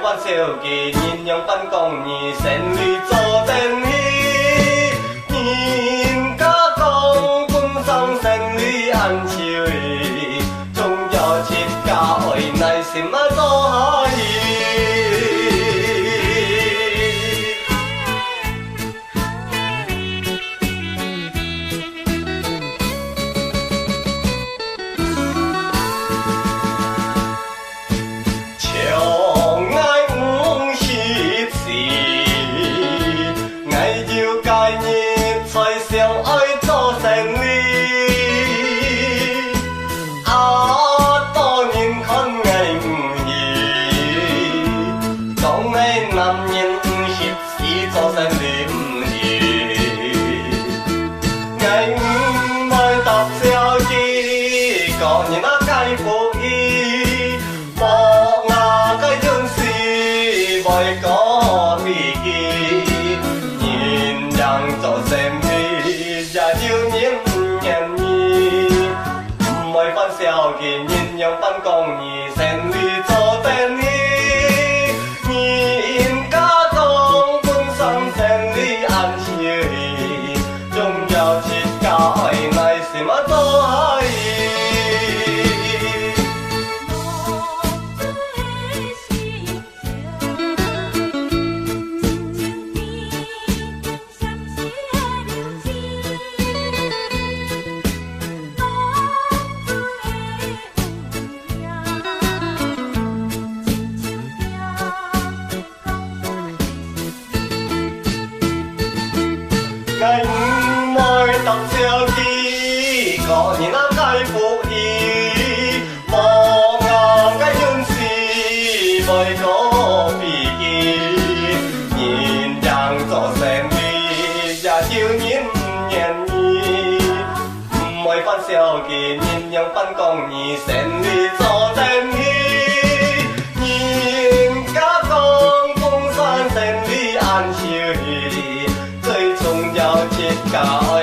番少記，鴛鴦賓公義，成女做正戲。人家講本身成女安笑意，總有切家愛內心啊做可以。小見鴛鴦賓公義，成女做正戲。人家講本身成女安笑意，總有切家愛內心啊做可以。anh môi tập siêu kỳ có nhìn nó cái phụ ý mong ngờ cái nhân si bởi có bị kỳ nhìn chẳng rõ xem đi và chiều nhìn nhàn nhi môi phân siêu kỳ nhìn nhau phân công nhì xem đi cho xem đi nhìn các con cũng san xem đi an chiều đi最重要切割。